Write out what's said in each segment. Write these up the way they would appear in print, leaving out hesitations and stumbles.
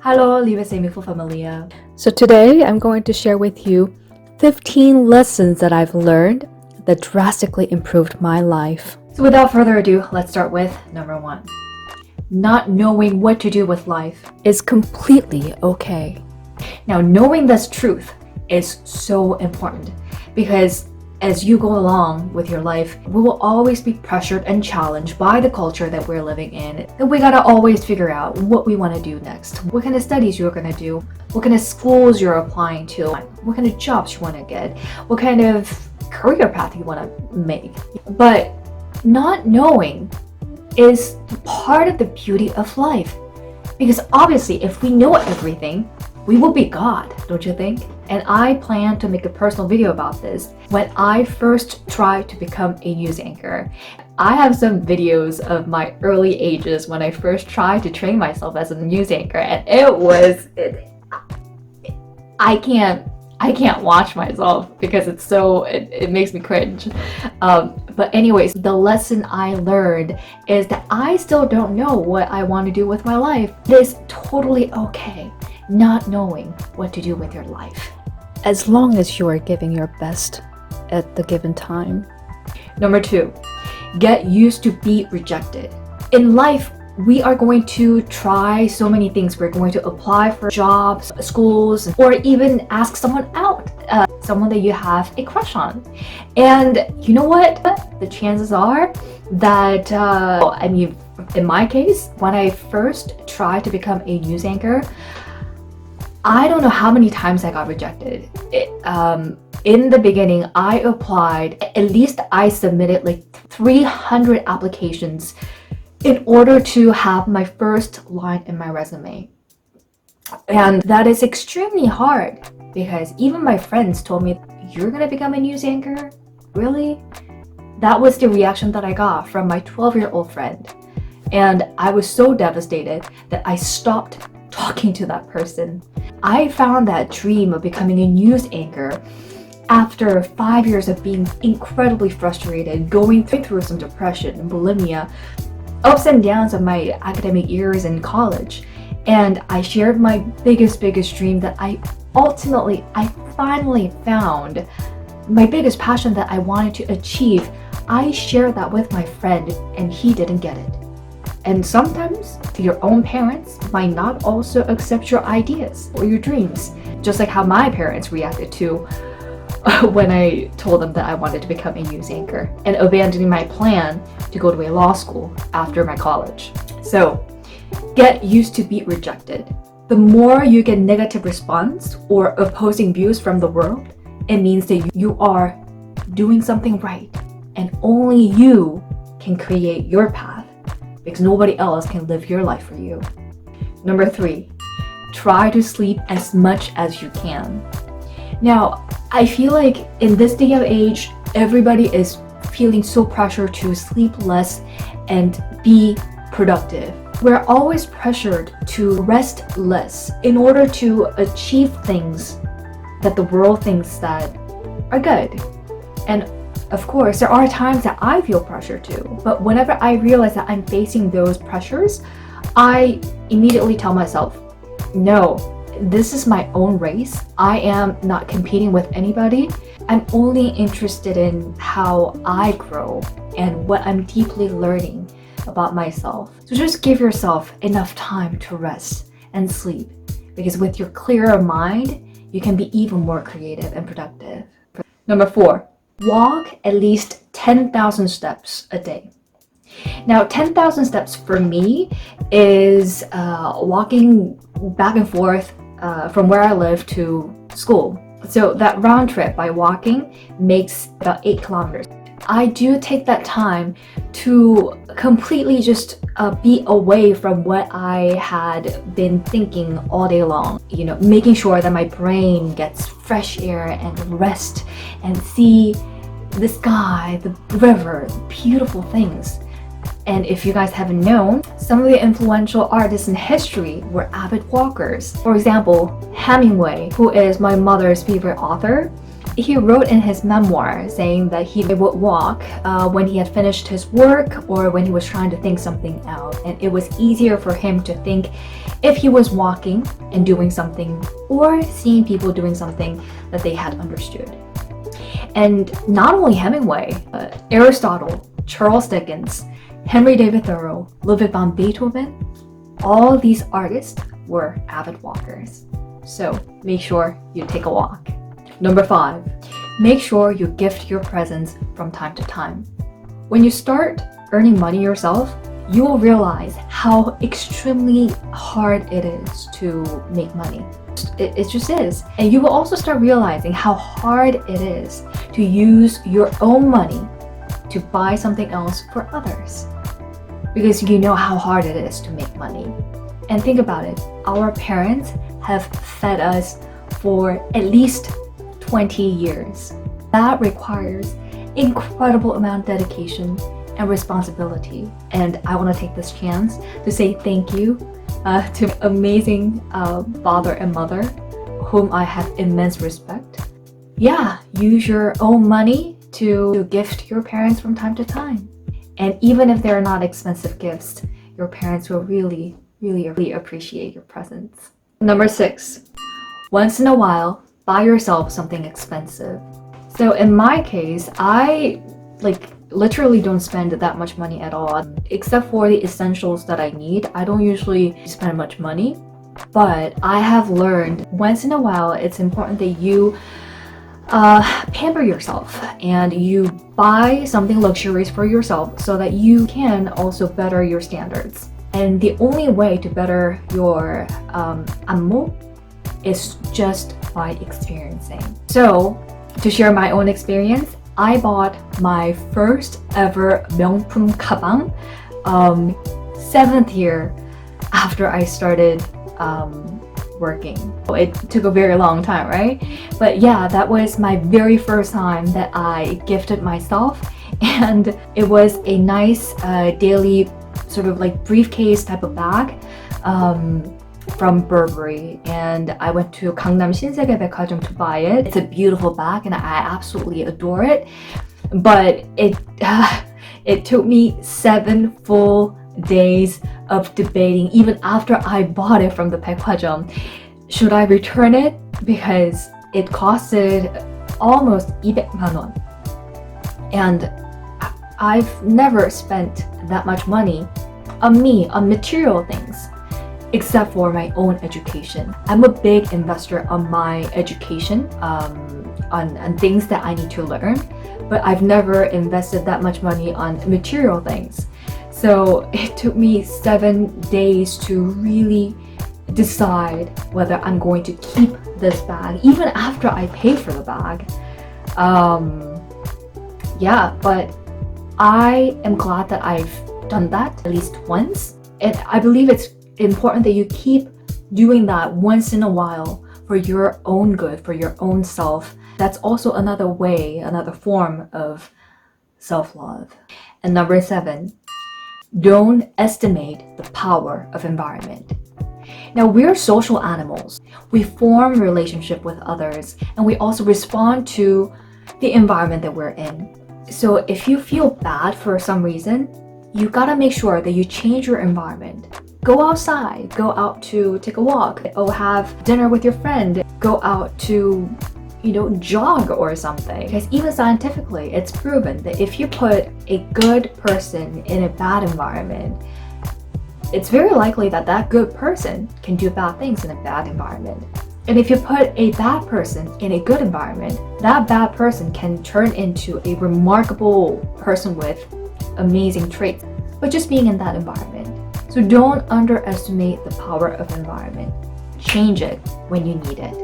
Hallo, liebe Semiflu-Familie. So today I'm going to share with you 15 lessons that I've learned that drastically improved my life. So without further ado, let's start with number 1. Not knowing what to do with life is completely okay. Now, knowing this truth is so important because as you go along with your life, we will always be pressured and challenged by the culture that we're living in. And we gotta always figure out what we want to do next, what kind of studies you're gonna do, what kind of schools you're applying to, what kind of jobs you want to get, what kind of career path you want to make. But not knowing is part of the beauty of life, because obviously if we know everything, we will be God, don't you think? And I plan to make a personal video about this. When I first tried to become a news anchor, I have some videos of my early ages when I first tried to train myself as a news anchor, and I can't watch myself because it makes me cringe. But anyways, the lesson I learned is that I still don't know what I want to do with my life. It is totally okay not knowing what to do with your life, as long as you are giving your best at the given time. Number 2, get used to be rejected. In life, we are going to try so many things. We're going to apply for jobs, schools, or even ask someone out, someone that you have a crush on. And you know what? The chances are that, in my case, when I first tried to become a news anchor, I don't know how many times I got rejected. In the beginning, I applied, at least I submitted like 300 applications in order to have my first line in my resume. And that is extremely hard because even my friends told me, "You're gonna become a news anchor? Really?" That was the reaction that I got from my 12-year-old friend. And I was so devastated that I stopped talking to that person. I found that dream of becoming a news anchor after 5 years of being incredibly frustrated, going through some depression and bulimia, ups and downs of my academic years in college. And I shared my biggest dream that I finally found my biggest passion that I wanted to achieve. I shared that with my friend and he didn't get it. And sometimes your own parents might not also accept your ideas or your dreams, just like how my parents reacted to when I told them that I wanted to become a news anchor and abandoning my plan to go to a law school after my college. So get used to be rejected. The more you get negative response or opposing views from the world, it means that you are doing something right and only you can create your path, because nobody else can live your life for you. Number 3, try to sleep as much as you can. Now, I feel like in this day of age, everybody is feeling so pressured to sleep less and be productive. We're always pressured to rest less in order to achieve things that the world thinks that are good. And of course, there are times that I feel pressure too, but whenever I realize that I'm facing those pressures, I immediately tell myself, no, this is my own race. I am not competing with anybody. I'm only interested in how I grow and what I'm deeply learning about myself. So just give yourself enough time to rest and sleep, because with your clearer mind, you can be even more creative and productive. Number 4, walk at least 10,000 steps a day. Now, 10,000 steps for me is walking back and forth from where I live to school. So that round trip by walking makes about 8 kilometers. I do take that time to completely just be away from what I had been thinking all day long. You know, making sure that my brain gets fresh air and rest and see the sky, the river, beautiful things. And if you guys haven't known, some of the influential artists in history were avid walkers. For example, Hemingway, who is my mother's favorite author, he wrote in his memoir saying that he would walk when he had finished his work or when he was trying to think something out. And it was easier for him to think if he was walking and doing something or seeing people doing something that they had understood. And not only Hemingway, Aristotle, Charles Dickens, Henry David Thoreau, Ludwig van Beethoven, all these artists were avid walkers. So make sure you take a walk. Number 5, make sure you gift your presents from time to time. When you start earning money yourself, you will realize how extremely hard it is to make money. It just is. And you will also start realizing how hard it is to use your own money to buy something else for others. Because you know how hard it is to make money. And think about it, our parents have fed us for at least 20 years. That requires incredible amount of dedication and responsibility. And I want to take this chance to say thank you to amazing father and mother, whom I have immense respect. Yeah, use your own money to gift your parents from time to time. And even if they're not expensive gifts, your parents will really appreciate your presents. Number 6, once in a while, buy yourself something expensive. So in my case, I literally don't spend that much money at all. Except for the essentials that I need, I don't usually spend much money. But I have learned once in a while, it's important that you pamper yourself and you buy something luxurious for yourself so that you can also better your standards. And the only way to better your 안무 is just by experiencing. So to share my own experience, I bought my first ever 명품 가방 7th year after I started working. It took a very long time, right? But yeah, that was my very first time that I gifted myself, and it was a nice daily sort of like briefcase type of bag from Burberry, and I went to 강남신세계 백화점 to buy it. It's a beautiful bag and I absolutely adore it, but it took me 7 full days of debating, even after I bought it from the 백화점. Should I return it? Because it costed almost 200만 원. And I've never spent that much money on material things, except for my own education. I'm a big investor on my education, on things that I need to learn, but I've never invested that much money on material things. So it took me 7 days to really decide whether I'm going to keep this bag, even after I pay for the bag. Yeah, but I am glad that I've done that at least once. And I believe it's important that you keep doing that once in a while for your own good, for your own self. That's also another way, another form of self-love. And number 7, don't estimate the power of environment. Now, we're social animals. We form relationship with others, and we also respond to the environment that we're in. So if you feel bad for some reason, you gotta make sure that you change your environment. Go outside, go out to take a walk, or have dinner with your friend, go out to, jog or something. Because even scientifically, it's proven that if you put a good person in a bad environment, it's very likely that that good person can do bad things in a bad environment. And if you put a bad person in a good environment, that bad person can turn into a remarkable person with amazing traits, but just being in that environment. So don't underestimate the power of environment. Change it when you need it.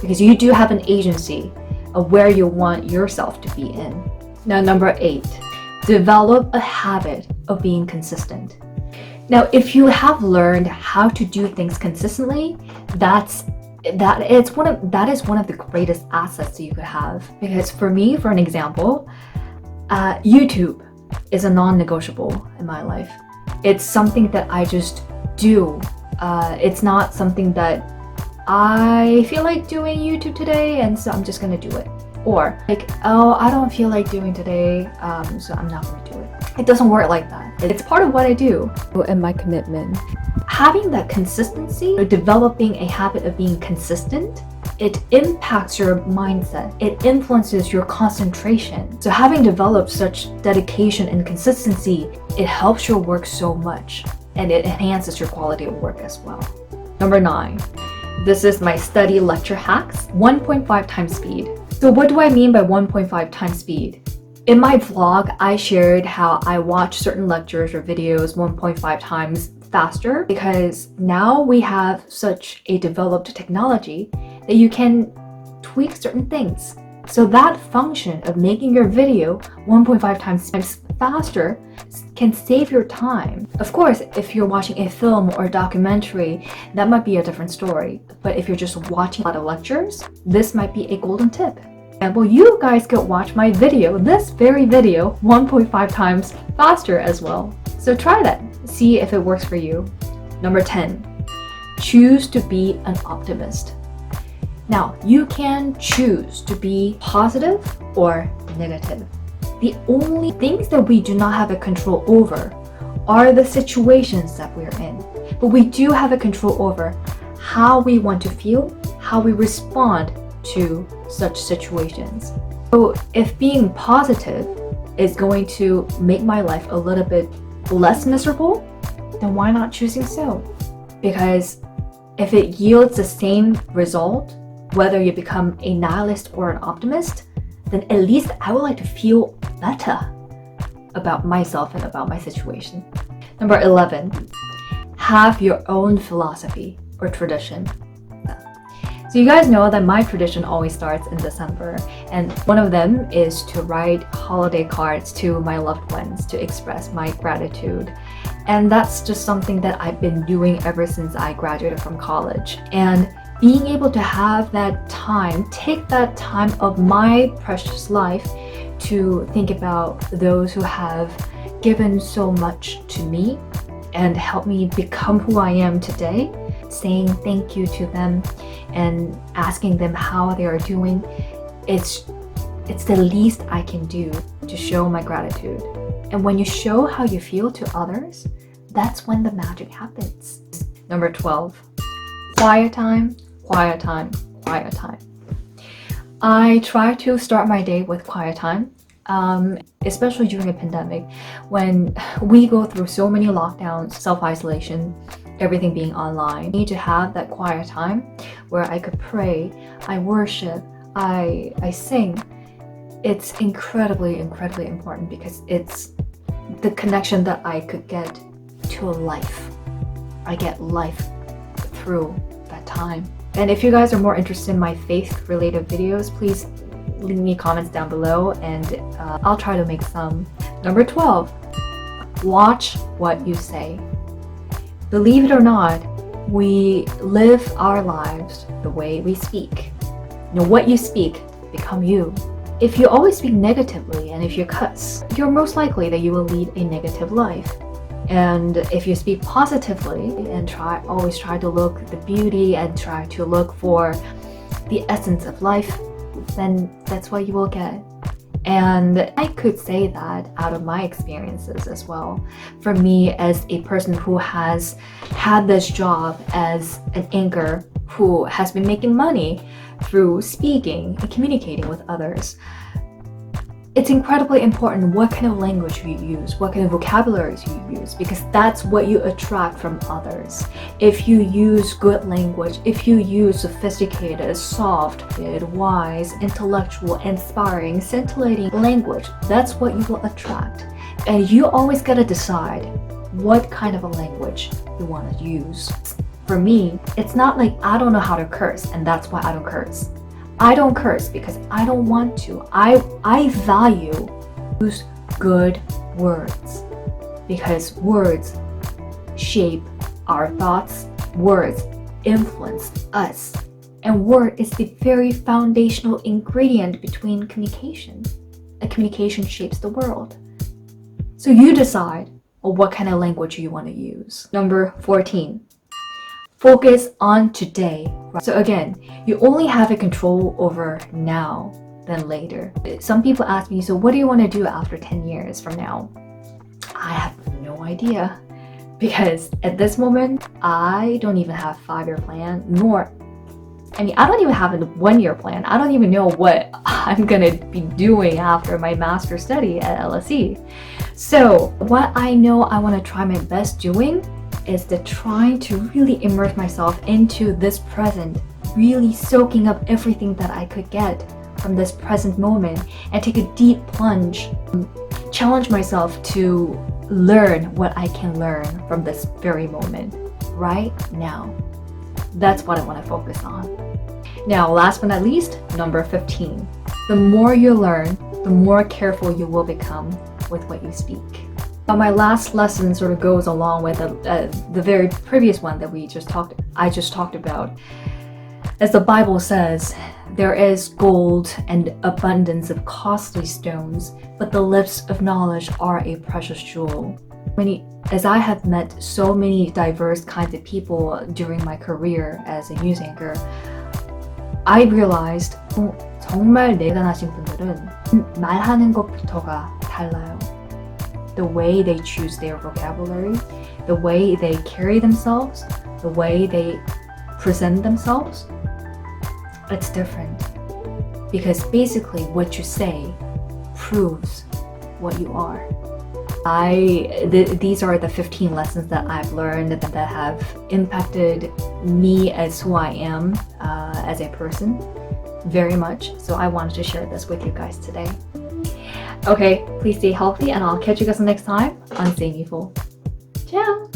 Because you do have an agency of where you want yourself to be in. Now, number 8, develop a habit of being consistent. Now, if you have learned how to do things consistently, that is one of the greatest assets that you could have. Because for me, for an example, YouTube is a non-negotiable in my life. It's something that I just do. It's not something that I feel like doing YouTube today, and so I'm just gonna do it. Or I don't feel like doing today, so I'm not gonna do it. It doesn't work like that. It's part of what I do. And my commitment. Having that consistency, or developing a habit of being consistent, it impacts your mindset. It influences your concentration. So having developed such dedication and consistency, it helps your work so much, and it enhances your quality of work as well. Number 9. This is my study lecture hacks, 1.5 times speed. So what do I mean by 1.5 times speed? In my vlog, I shared how I watch certain lectures or videos 1.5 times faster because now we have such a developed technology that you can tweak certain things. So that function of making your video 1.5 times faster can save your time. Of course, if you're watching a film or a documentary, that might be a different story. But if you're just watching a lot of lectures, this might be a golden tip. And well, you guys could watch my video, this very video, 1.5 times faster as well. So try that. See if it works for you. Number 10. Choose to be an optimist. Now, you can choose to be positive or negative. The only things that we do not have a control over are the situations that we're in. But we do have a control over how we want to feel, how we respond to such situations. So if being positive is going to make my life a little bit less miserable, then why not choosing so? Because if it yields the same result, whether you become a nihilist or an optimist, then at least I would like to feel better about myself and about my situation. Number 11, have your own philosophy or tradition. So you guys know that my tradition always starts in December, and one of them is to write holiday cards to my loved ones to express my gratitude. And that's just something that I've been doing ever since I graduated from college. And being able to have that time, take that time of my precious life to think about those who have given so much to me and helped me become who I am today, saying thank you to them and asking them how they are doing, it's the least I can do to show my gratitude. And when you show how you feel to others, that's when the magic happens. Number 12, quiet time, quiet time, quiet time. I try to start my day with quiet time, especially during a pandemic when we go through so many lockdowns, self-isolation, everything being online. I need to have that quiet time where I could pray, I worship, I sing. It's incredibly, incredibly important because it's the connection that I could get to life. I get life through that time. And if you guys are more interested in my faith-related videos, please leave me comments down below and I'll try to make some. Number 12, watch what you say. Believe it or not, we live our lives the way we speak. You know, what you speak become you. If you always speak negatively and if you cuss, you're most likely that you will lead a negative life. And if you speak positively and always try to look the beauty and try to look for the essence of life, then that's what you will get. And I could say that out of my experiences as well. For me, as a person who has had this job as an anchor who has been making money through speaking and communicating with others, it's incredibly important what kind of language you use, what kind of vocabularies you use, because that's what you attract from others. If you use good language, if you use sophisticated, soft, wise, intellectual, inspiring, scintillating language, that's what you will attract. And you always gotta decide what kind of a language you want to use. For me, it's not like I don't know how to curse and that's why I don't curse. I don't curse because I don't want to. I value use good words because words shape our thoughts, words influence us, and word is the very foundational ingredient between communication. A communication shapes the world. So you decide what kind of language you want to use. Number 14. Focus on today. So again, you only have a control over now than later. Some people ask me, so what do you want to do after 10 years from now? I have no idea. Because at this moment, I don't even have a 5-year plan, I don't even have a 1-year plan. I don't even know what I'm gonna be doing after my master's study at LSE. So what I know I want to try my best doing is trying to really immerse myself into this present, really soaking up everything that I could get from this present moment and take a deep plunge, challenge myself to learn what I can learn from this very moment, right now. That's what I want to focus on. Now, last but not least, number 15. The more you learn, the more careful you will become with what you speak. Now, my last lesson sort of goes along with the very previous one that I just talked about. As the Bible says, there is gold and abundance of costly stones, but the lips of knowledge are a precious jewel. As I have met so many diverse kinds of people during my career as a news anchor, I realized 정말 대단하신 분들은 말하는 것부터가 달라요. The way they choose their vocabulary, the way they carry themselves, the way they present themselves, it's different. Because basically what you say proves what you are. These are the 15 lessons that I've learned that have impacted me as who I am as a person very much. So I wanted to share this with you guys today. Okay, please stay healthy and I'll catch you guys next time on Staying Youthful. Ciao!